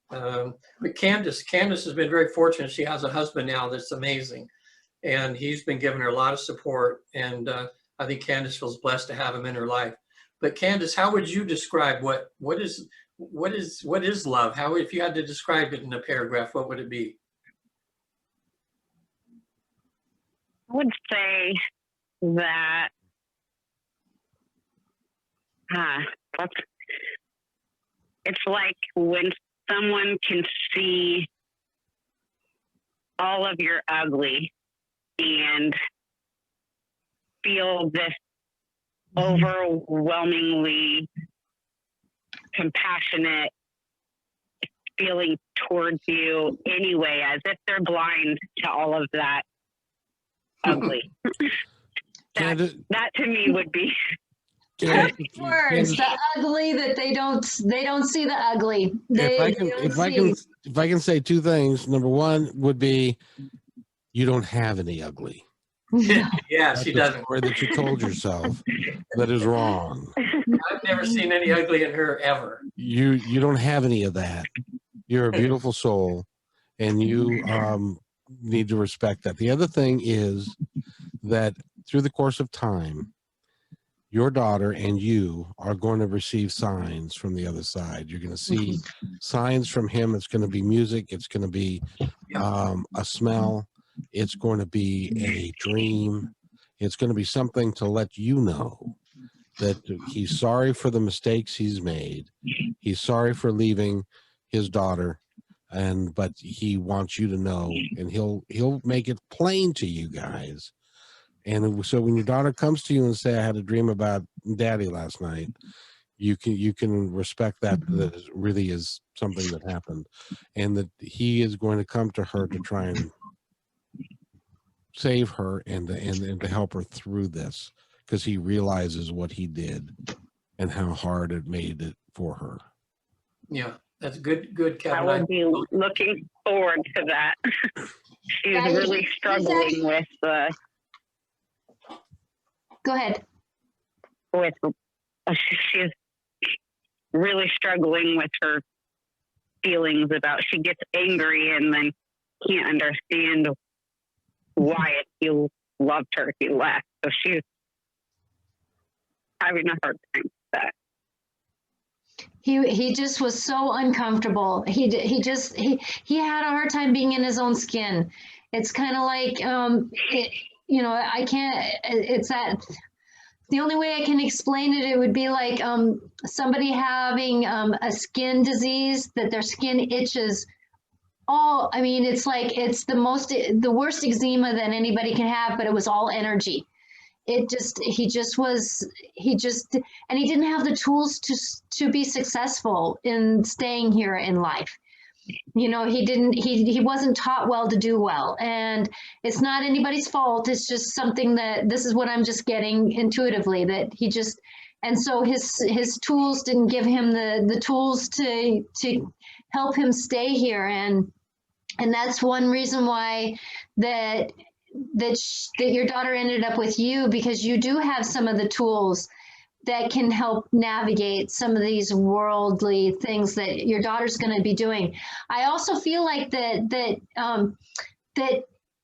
But Candace has been very fortunate. She has a husband now that's amazing, and he's been giving her a lot of support. And I think Candace feels blessed to have him in her life. But Candace, how would you describe what what is love? How, if you had to describe it in a paragraph, what would it be? I would say that that's, it's like when someone can see all of your ugly and feel this overwhelmingly compassionate feeling towards you anyway, as if they're blind to all of that ugly. that to me would be Perfect words. The ugly that they don't see the ugly. If I can say two things. Number one would be, you don't have any ugly. Yeah, That's she the doesn't. story that you told yourself that is wrong. I've never seen any ugly in her ever. You don't have any of that. You're a beautiful soul, and you need to respect that. The other thing is that through the course of time, your daughter and you are going to receive signs from the other side. You're going to see signs from him. It's going to be music. It's going to be a smell. It's going to be a dream. It's going to be something to let you know that he's sorry for the mistakes he's made. He's sorry for leaving his daughter, but he wants you to know, and he'll make it plain to you guys. And so when your daughter comes to you and say, I had a dream about daddy last night, you can respect that it really is something that happened, and that he is going to come to her to try and save her and to help her through this, because he realizes what he did and how hard it made it for her. Yeah, that's good, Kevin. I would be looking forward to that. She's really struggling with Go ahead. She's really struggling with her feelings about, she gets angry and then can't understand why he loved her if he left. So she's having a hard time with that. He just was so uncomfortable. He had a hard time being in his own skin. It's kind of like I can't. It's that. The only way I can explain it, it would be like somebody having a skin disease, that their skin itches. It's like it's the worst eczema that anybody can have, but it was all energy. And he didn't have the tools to be successful in staying here in life. He wasn't taught well to do well, and it's not anybody's fault. It's just something that, this is what I'm just getting intuitively, that and so his tools didn't give him the tools to help him stay here. And that's one reason why that your daughter ended up with you, because you do have some of the tools that can help navigate some of these worldly things that your daughter's going to be doing. I also feel like that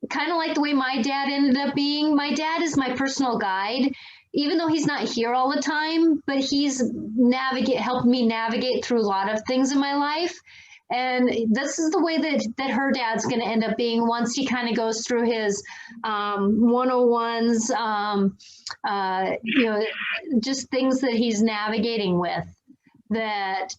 kind of like the way my dad ended up being. My dad is my personal guide, even though he's not here all the time, but he's helped me navigate through a lot of things in my life. And this is the way that her dad's going to end up being once he kind of goes through his 101s, just things that he's navigating with. It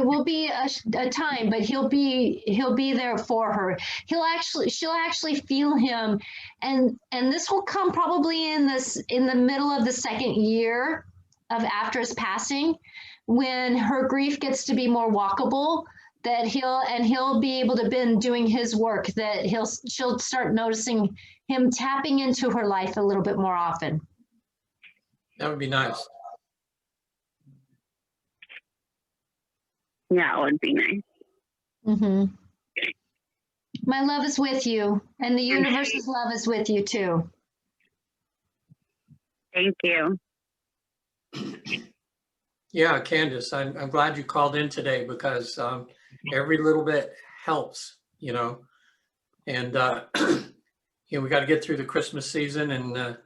will be a time, but he'll be there for her. She'll actually feel him, and this will come probably in the middle of the second year of after his passing, when her grief gets to be more walkable, that he'll be able to be doing his work, that she'll start noticing him tapping into her life a little bit more often. That would be nice. Yeah, it would be nice. Mm-hmm. My love is with you, and the universe's love is with you too. Thank you. Yeah, Candace, I'm glad you called in today, because every little bit helps, and we got to get through the Christmas season, and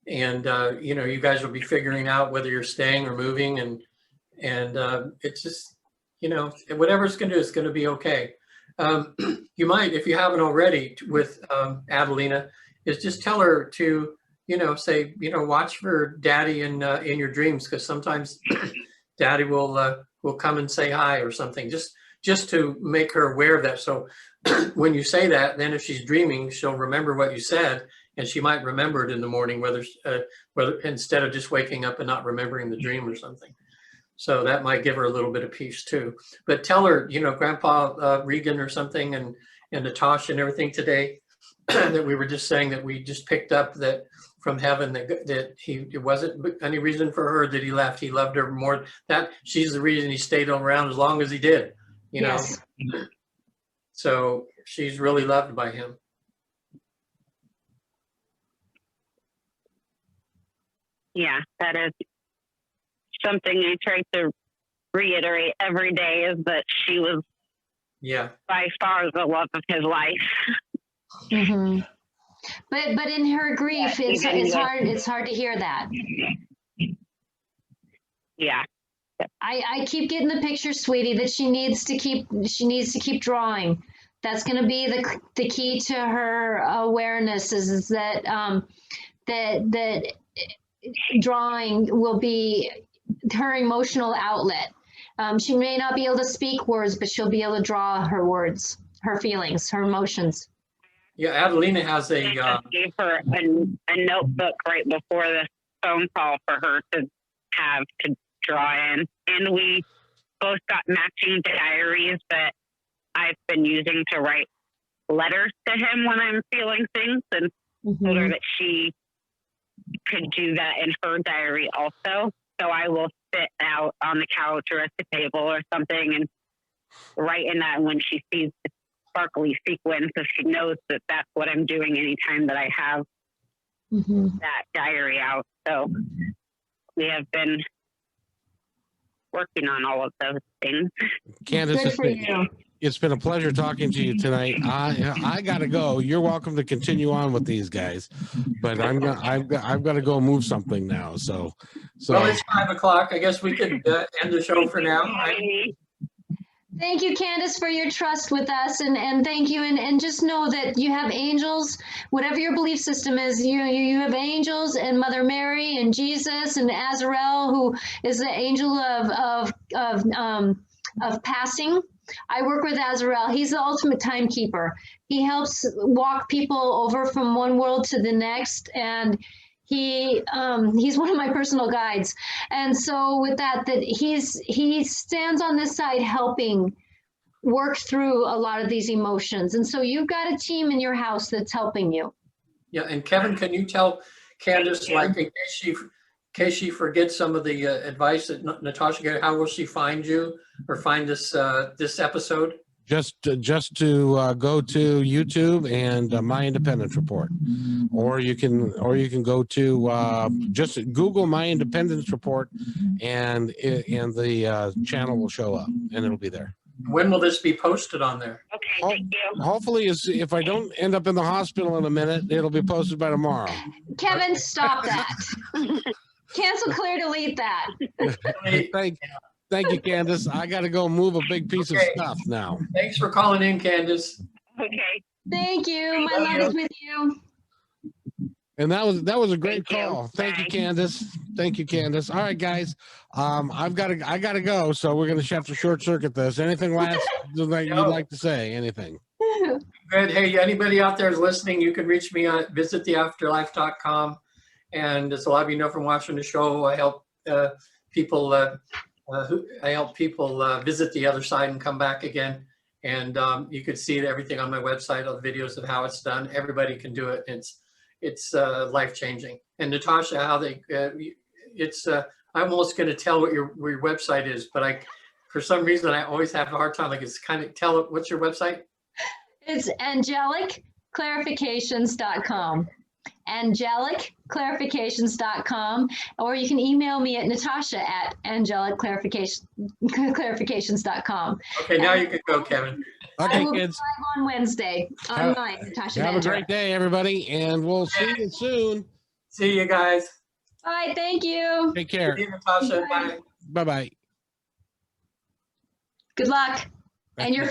you guys will be figuring out whether you're staying or moving, and And it's just, you know, whatever it's going to do, it's going to be okay. You might, if you haven't already, with Adelina, is just tell her to, you know, say, you know, watch for Daddy in your dreams, because sometimes Daddy will come and say hi or something, just to make her aware of that. So when you say that, then if she's dreaming, she'll remember what you said, and she might remember it in the morning, whether instead of just waking up and not remembering the dream or something. So that might give her a little bit of peace too. But tell her, you know, Grandpa Regen or something, and Natasha and everything today, that we were just saying that we just picked up that from heaven, that it wasn't any reason for her that he left. He loved her more. That she's the reason he stayed around as long as he did, you know. Yes. So she's really loved by him. Yeah, that is something I try to reiterate every day, is that she was by far the love of his life. Mm-hmm. But in her grief, it's hard to hear that. Yeah. I keep getting the picture, sweetie, that she needs to keep drawing. That's going to be the key to her awareness, is that that drawing will be her emotional outlet. She may not be able to speak words, but she'll be able to draw her words, her feelings, her emotions. Yeah, Adelina has I just gave her a notebook right before the phone call for her to have to draw in. And we both got matching diaries that I've been using to write letters to him when I'm feeling things, and told her that she could do that in her diary also. So I will sit out on the couch or at the table or something and write in that when she sees the sparkly sequin, so she knows that that's what I'm doing anytime that I have that diary out. So we have been working on all of those things. Candace, it's been a pleasure talking to you tonight. I gotta go. You're welcome to continue on with these guys, but I've got to go move something now. So well, it's 5 o'clock. I guess we could end the show for now. Thank you, Candace, for your trust with us, and thank you, and just know that you have angels. Whatever your belief system is, you have angels, and Mother Mary, and Jesus, and Azrael, who is the angel of passing. I work with Azrael. He's the ultimate timekeeper. He helps walk people over from one world to the next, and he's one of my personal guides. And so with that he stands on this side helping work through a lot of these emotions. And so you've got a team in your house that's helping you. Yeah. And Kevin, can you tell Candace, like, in case she forgets some of the advice that Natasha gave, how will she find you or find this episode? Just to go to YouTube and My Independence Report, or you can go to just Google My Independence Report, and the channel will show up and it'll be there. When will this be posted on there? Okay, thank you. Hopefully, if I don't end up in the hospital in a minute, it'll be posted by tomorrow. Kevin, stop that. Cancel, clear, delete that. Thank you, Candace. I got to go move a big piece of stuff now. Thanks for calling in, Candace. Okay. Thank you. My love is with you. And that was a great call. Thank you, Candace. Thank you, Candace. All right, guys. I gotta go. So we're gonna have to short circuit this. Anything last you'd like to say? Anything? Good. Hey, anybody out there is listening, you can reach me on visittheafterlife.com. And as a lot of you know from watching the show, I help people. I help people visit the other side and come back again. And you could see everything on my website, all the videos of how it's done. Everybody can do it. It's life-changing. And Natasha, how they I'm almost going to tell what your website is, but for some reason I always have a hard time. Like, it's kind of tell it. What's your website? It's angelicclarifications.com. angelicclarifications.com, or you can email me at natasha@angelicclarifications.com. Okay, now you can go, Kevin. Okay, I will kids. be live on Wednesday on mine, Natasha Have Venter. a great day, everybody, and we'll see you soon. See you guys. Bye, thank you. Take care. See you, Natasha. Bye. Bye-bye. Good luck. And your